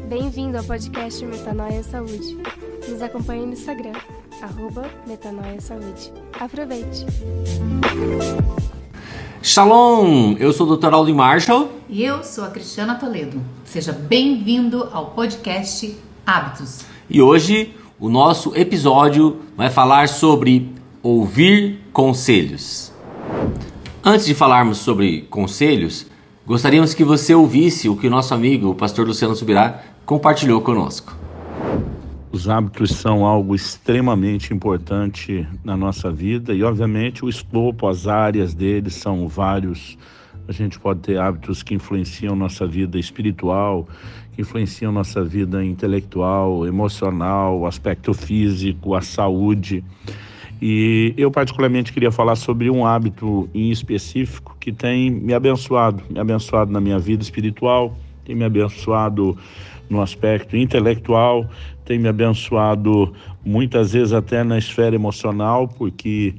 Bem-vindo ao podcast Metanoia Saúde. Nos acompanhe no Instagram, @metanoiasaúde. Aproveite! Shalom! Eu sou o Dr. Aldo Marshall. E eu sou a Cristiana Toledo. Seja bem-vindo ao podcast Hábitos. E hoje o nosso episódio vai falar sobre ouvir conselhos. Antes de falarmos sobre conselhos, gostaríamos que você ouvisse o que o nosso amigo, o pastor Luciano Subirá, compartilhou conosco. Os hábitos são algo extremamente importante na nossa vida e, obviamente, o escopo, as áreas deles são vários. A gente pode ter hábitos que influenciam nossa vida espiritual, que influenciam nossa vida intelectual, emocional, o aspecto físico, a saúde. E eu particularmente queria falar sobre um hábito em específico que tem me abençoado na minha vida espiritual, tem me abençoado no aspecto intelectual, tem me abençoado muitas vezes até na esfera emocional, porque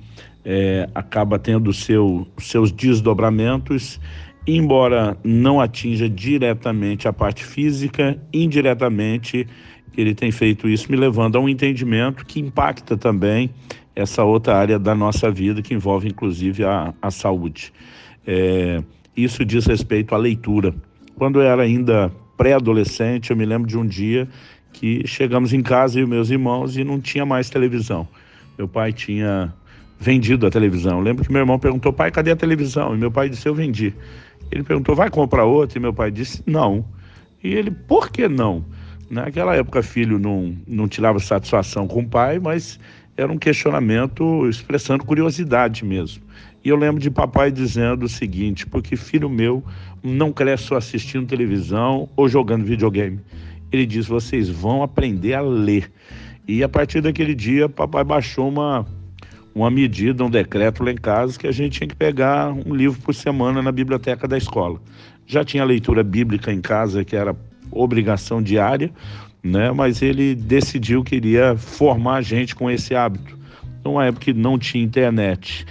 acaba tendo seus desdobramentos, embora não atinja diretamente a parte física, indiretamente ele tem feito isso, me levando a um entendimento que impacta também essa outra área da nossa vida, que envolve inclusive a saúde. Isso diz respeito à leitura. Quando eu era ainda pré-adolescente, eu me lembro de um dia que chegamos em casa, eu e meus irmãos, e não tinha mais televisão. Meu pai tinha vendido a televisão. Eu lembro que meu irmão perguntou: pai, cadê a televisão? E meu pai disse: eu vendi. Ele perguntou: vai comprar outra? E meu pai disse: não. E ele: por que não? Naquela época, filho não tirava satisfação com o pai, mas era um questionamento expressando curiosidade mesmo. E eu lembro de papai dizendo o seguinte: porque filho meu não cresce só assistindo televisão ou jogando videogame. Ele diz: vocês vão aprender a ler. E a partir daquele dia, papai baixou uma medida, um decreto lá em casa, que a gente tinha que pegar um livro por semana na biblioteca da escola. Já tinha leitura bíblica em casa, que era obrigação diária, né? Mas ele decidiu que iria formar a gente com esse hábito. Numa época que não tinha internet,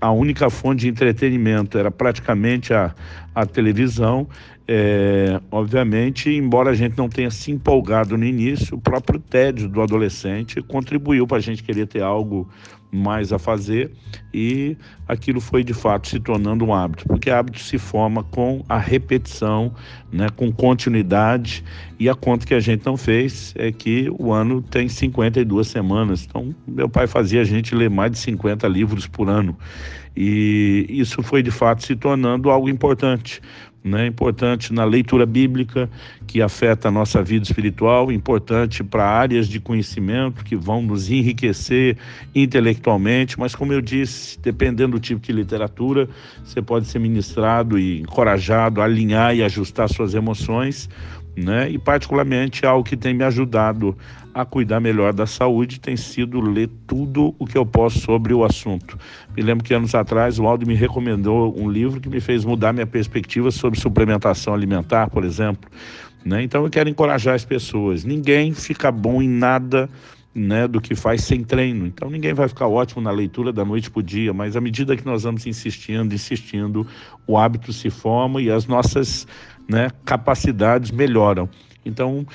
a única fonte de entretenimento era praticamente a televisão. Obviamente, embora a gente não tenha se empolgado no início, o próprio tédio do adolescente contribuiu para a gente querer ter algo mais a fazer, e aquilo foi de fato se tornando um hábito, porque hábito se forma com a repetição, né, com continuidade, e a conta que a gente não fez é que o ano tem 52 semanas, então meu pai fazia a gente ler mais de 50 livros por ano, e isso foi de fato se tornando algo importante, né? Importante na leitura bíblica, que afeta a nossa vida espiritual, importante para áreas de conhecimento que vão nos enriquecer intelectualmente, mas como eu disse, dependendo do tipo de literatura, você pode ser ministrado e encorajado a alinhar e ajustar suas emoções, né? E particularmente algo que tem me ajudado a cuidar melhor da saúde tem sido ler tudo o que eu posso sobre o assunto. Me lembro que anos atrás o Aldo me recomendou um livro que me fez mudar minha perspectiva sobre suplementação alimentar, por exemplo, né? Então eu quero encorajar as pessoas. Ninguém fica bom em nada, né, do que faz sem treino. Então ninguém vai ficar ótimo na leitura da noite para o dia, mas à medida que nós vamos insistindo, o hábito se forma e as nossas, né, capacidades melhoram. Então,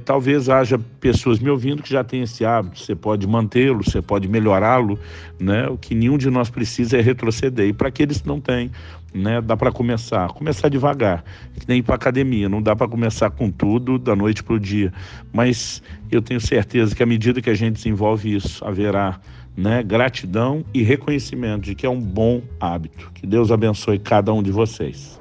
talvez haja pessoas me ouvindo que já têm esse hábito. Você pode mantê-lo, você pode melhorá-lo, né? O que nenhum de nós precisa é retroceder. E para aqueles que não têm, né, dá para começar devagar, que nem ir para academia. Não dá para começar com tudo da noite para o dia. Mas eu tenho certeza que à medida que a gente desenvolve isso, haverá, né, gratidão e reconhecimento de que é um bom hábito. Que Deus abençoe cada um de vocês.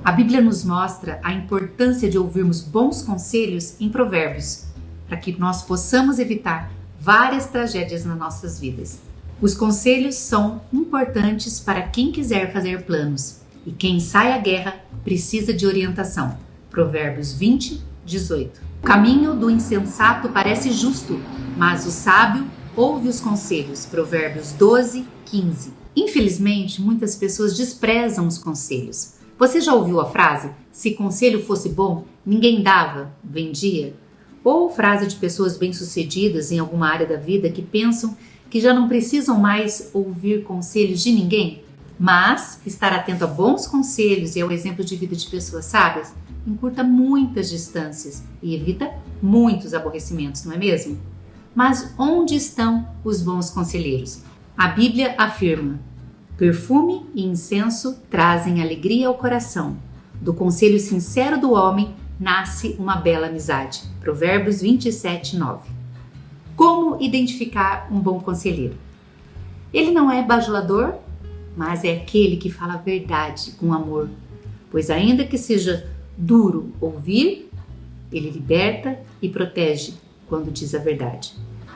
A Bíblia nos mostra a importância de ouvirmos bons conselhos em Provérbios, para que nós possamos evitar várias tragédias nas nossas vidas. Os conselhos são importantes para quem quiser fazer planos, e quem sai à guerra precisa de orientação. Provérbios 20, 18. O caminho do insensato parece justo, mas o sábio ouve os conselhos. Provérbios 12, 15. Infelizmente, muitas pessoas desprezam os conselhos. Você já ouviu a frase: se conselho fosse bom, ninguém dava, vendia? Ou frase de pessoas bem-sucedidas em alguma área da vida que pensam que já não precisam mais ouvir conselhos de ninguém? Mas estar atento a bons conselhos e ao exemplo de vida de pessoas sábias encurta muitas distâncias e evita muitos aborrecimentos, não é mesmo? Mas onde estão os bons conselheiros? A Bíblia afirma: perfume e incenso trazem alegria ao coração. Do conselho sincero do homem nasce uma bela amizade. Provérbios 27, 9. Como identificar um bom conselheiro? Ele não é bajulador, mas é aquele que fala a verdade com amor. Pois ainda que seja duro ouvir, ele liberta e protege quando diz a verdade.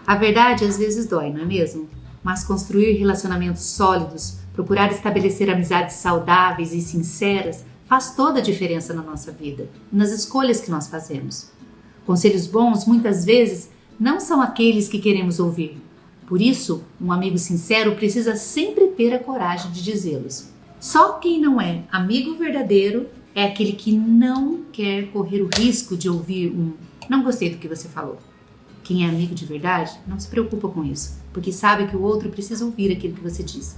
A verdade às vezes dói, não é mesmo? Mas construir relacionamentos sólidos, procurar estabelecer amizades saudáveis e sinceras faz toda a diferença na nossa vida e nas escolhas que nós fazemos. Conselhos bons muitas vezes não são aqueles que queremos ouvir. Por isso, um amigo sincero precisa sempre ter a coragem de dizê-los. Só quem não é amigo verdadeiro é aquele que não quer correr o risco de ouvir "não gostei do que você falou". Quem é amigo de verdade não se preocupa com isso, porque sabe que o outro precisa ouvir aquilo que você diz.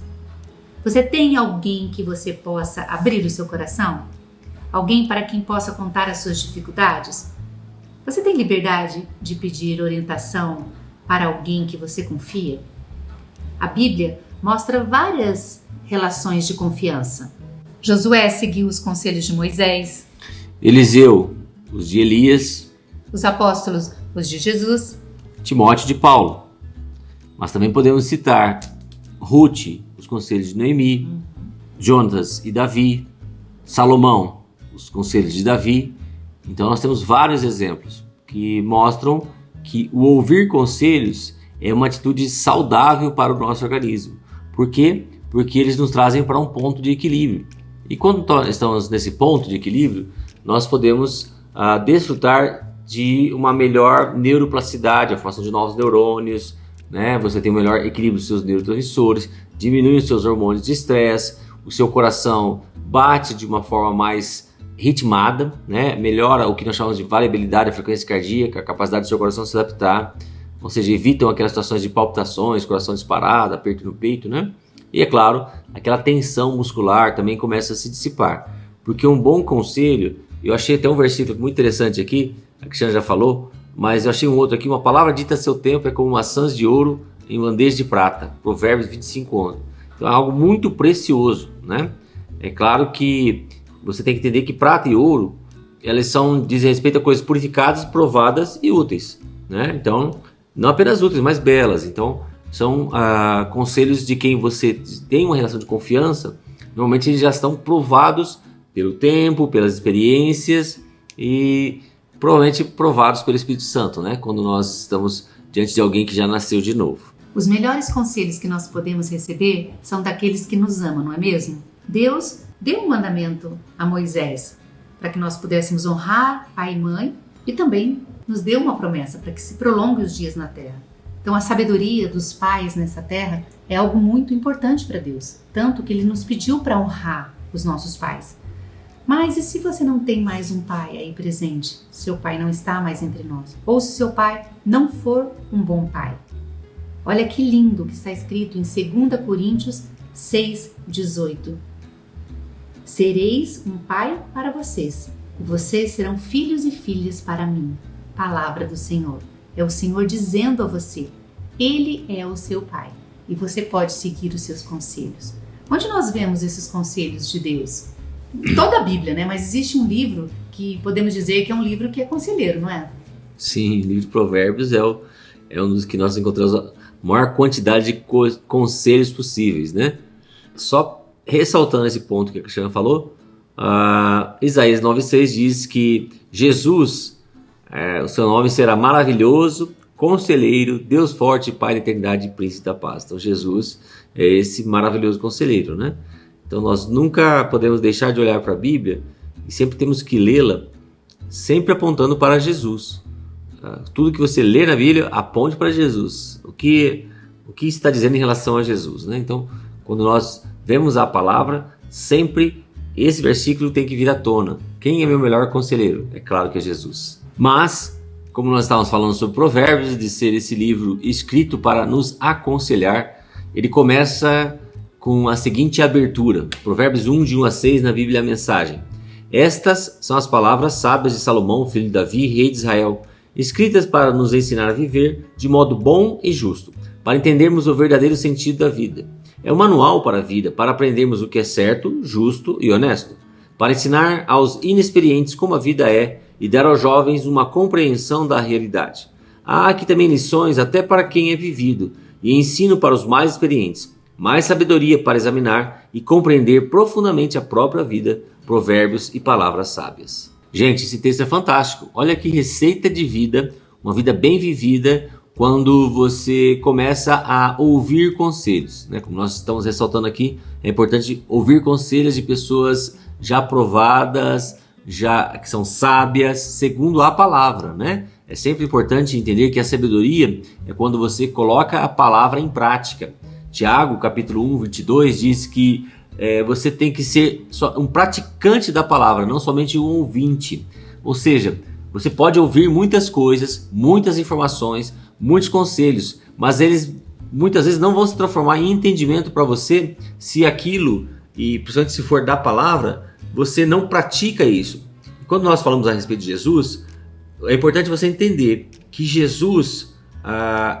Você tem alguém que você possa abrir o seu coração? Alguém para quem possa contar as suas dificuldades? Você tem liberdade de pedir orientação para alguém que você confia? A Bíblia mostra várias relações de confiança. Josué seguiu os conselhos de Moisés. Eliseu, os de Elias. Os apóstolos, os de Jesus. Timóteo de Paulo. Mas também podemos citar Ruth, os conselhos de Noemi, Jonatas e Davi, Salomão, os conselhos de Davi. Então nós temos vários exemplos que mostram que o ouvir conselhos é uma atitude saudável para o nosso organismo. Por quê? Porque eles nos trazem para um ponto de equilíbrio. E quando estamos nesse ponto de equilíbrio, nós podemos desfrutar de uma melhor neuroplasticidade, a formação de novos neurônios, né? Você tem um melhor equilíbrio dos seus neurotransmissores, diminui os seus hormônios de estresse, o seu coração bate de uma forma mais ritmada, né? Melhora o que nós chamamos de variabilidade da frequência cardíaca, a capacidade do seu coração se adaptar, ou seja, evitam aquelas situações de palpitações, coração disparado, aperto no peito, né? E é claro, aquela tensão muscular também começa a se dissipar, porque um bom conselho, eu achei até um versículo muito interessante aqui, a Cristiana já falou, mas eu achei um outro aqui: uma palavra dita a seu tempo é como maçãs de ouro em bandeja de prata, Provérbios 25:11. Então é algo muito precioso, né? É claro que você tem que entender que prata e ouro, elas dizem respeito a coisas purificadas, provadas e úteis, né? Então, não apenas úteis, mas belas. Então, são conselhos de quem você tem uma relação de confiança. Normalmente eles já estão provados pelo tempo, pelas experiências e provavelmente provados pelo Espírito Santo, né? Quando nós estamos diante de alguém que já nasceu de novo. Os melhores conselhos que nós podemos receber são daqueles que nos amam, não é mesmo? Deus deu um mandamento a Moisés para que nós pudéssemos honrar pai e mãe, e também nos deu uma promessa para que se prolongue os dias na terra. Então a sabedoria dos pais nessa terra é algo muito importante para Deus, tanto que Ele nos pediu para honrar os nossos pais. Mas e se você não tem mais um pai aí presente? Seu pai não está mais entre nós. Ou se seu pai não for um bom pai? Olha que lindo que está escrito em 2 Coríntios 6:18. Sereis um pai para vocês, e vocês serão filhos e filhas para mim. Palavra do Senhor. É o Senhor dizendo a você: Ele é o seu pai, e você pode seguir os seus conselhos. Onde nós vemos esses conselhos de Deus? Toda a Bíblia, né? Mas existe um livro que podemos dizer que é um livro que é conselheiro, não é? Sim, o livro de Provérbios é um dos que nós encontramos a maior quantidade de conselhos possíveis, né? Só ressaltando esse ponto que a Cristiana falou, Isaías 9:6 diz que Jesus, o seu nome será maravilhoso, conselheiro, Deus forte, Pai da eternidade e príncipe da paz. Então Jesus é esse maravilhoso conselheiro, né? Então nós nunca podemos deixar de olhar para a Bíblia e sempre temos que lê-la sempre apontando para Jesus. Tudo que você lê na Bíblia, aponte para Jesus. O que está dizendo em relação a Jesus, né? Então, quando nós vemos a palavra, sempre esse versículo tem que vir à tona. Quem é meu melhor conselheiro? É claro que é Jesus. Mas, como nós estávamos falando sobre Provérbios, de ser esse livro escrito para nos aconselhar, ele começa com a seguinte abertura. Provérbios 1, de 1 a 6 na Bíblia a Mensagem. Estas são as palavras sábias de Salomão, filho de Davi, rei de Israel, escritas para nos ensinar a viver de modo bom e justo, para entendermos o verdadeiro sentido da vida. É um manual para a vida, para aprendermos o que é certo, justo e honesto, para ensinar aos inexperientes como a vida é e dar aos jovens uma compreensão da realidade. Há aqui também lições até para quem é vivido e ensino para os mais experientes, mais sabedoria para examinar e compreender profundamente a própria vida, provérbios e palavras sábias. Gente, esse texto é fantástico. Olha que receita de vida, uma vida bem vivida, quando você começa a ouvir conselhos, né? Como nós estamos ressaltando aqui, é importante ouvir conselhos de pessoas já provadas, que são sábias, segundo a palavra, né? É sempre importante entender que a sabedoria é quando você coloca a palavra em prática. Tiago, capítulo 1, 22, diz que você tem que ser um praticante da palavra, não somente um ouvinte. Ou seja, você pode ouvir muitas coisas, muitas informações, muitos conselhos, mas eles muitas vezes não vão se transformar em entendimento para você se aquilo, e principalmente se for da palavra, você não pratica isso. Quando nós falamos a respeito de Jesus, é importante você entender que Jesus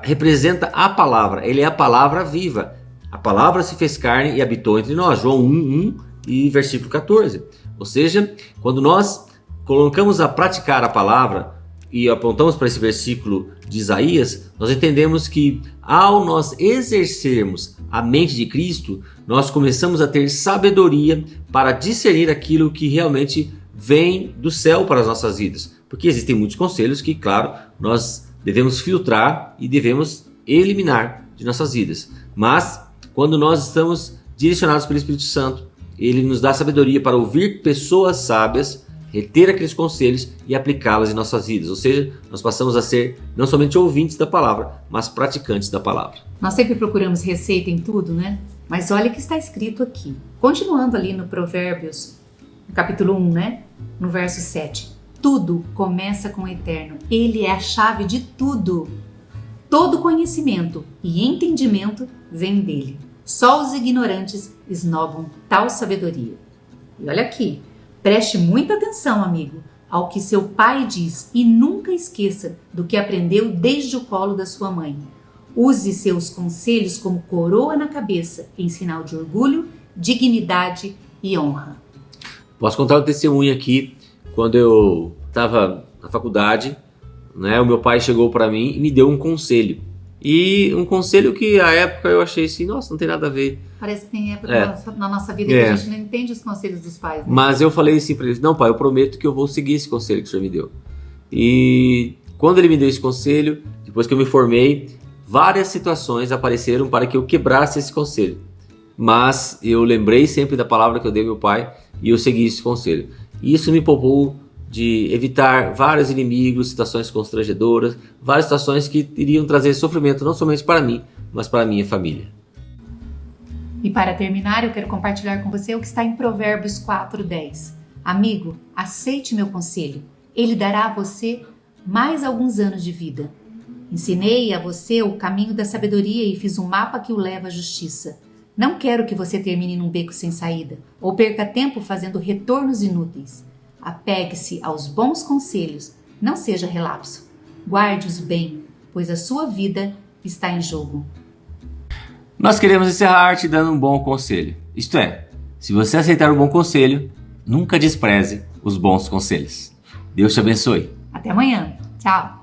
representa a palavra, ele é a palavra viva. A palavra se fez carne e habitou entre nós, João 1 e versículo 14. Ou seja, quando nós colocamos a praticar a palavra e apontamos para esse versículo de Isaías, nós entendemos que ao nós exercermos a mente de Cristo, nós começamos a ter sabedoria para discernir aquilo que realmente vem do céu para as nossas vidas. Porque existem muitos conselhos que, claro, nós devemos filtrar e devemos eliminar de nossas vidas. Mas, quando nós estamos direcionados pelo Espírito Santo, ele nos dá sabedoria para ouvir pessoas sábias, reter aqueles conselhos e aplicá-los em nossas vidas. Ou seja, nós passamos a ser não somente ouvintes da palavra, mas praticantes da palavra. Nós sempre procuramos receita em tudo, né? Mas olha o que está escrito aqui. Continuando ali no Provérbios, no capítulo 1, né? No verso 7. Tudo começa com o Eterno. Ele é a chave de tudo. Todo conhecimento e entendimento vem dele. Só os ignorantes esnobam tal sabedoria. E olha aqui. Preste muita atenção, amigo, ao que seu pai diz e nunca esqueça do que aprendeu desde o colo da sua mãe. Use seus conselhos como coroa na cabeça, em sinal de orgulho, dignidade e honra. Posso contar um testemunho aqui. Quando eu estava na faculdade, né, o meu pai chegou para mim e me deu um conselho. E um conselho que, à época, eu achei assim, nossa, não tem nada a ver. Parece que tem época na nossa vida que a gente não entende os conselhos dos pais. Né? Mas eu falei assim para ele, não pai, eu prometo que eu vou seguir esse conselho que o senhor me deu. E quando ele me deu esse conselho, depois que eu me formei, várias situações apareceram para que eu quebrasse esse conselho. Mas eu lembrei sempre da palavra que eu dei ao meu pai e eu segui esse conselho. E isso me poupou de evitar vários inimigos, situações constrangedoras, várias situações que iriam trazer sofrimento não somente para mim, mas para a minha família. E para terminar, eu quero compartilhar com você o que está em Provérbios 4:10. Amigo, aceite meu conselho. Ele dará a você mais alguns anos de vida. Ensinei a você o caminho da sabedoria e fiz um mapa que o leva à justiça. Não quero que você termine num beco sem saída ou perca tempo fazendo retornos inúteis. Apegue-se aos bons conselhos, não seja relapso. Guarde-os bem, pois a sua vida está em jogo. Nós queremos encerrar te dando um bom conselho. Isto é, se você aceitar um bom conselho, nunca despreze os bons conselhos. Deus te abençoe. Até amanhã. Tchau.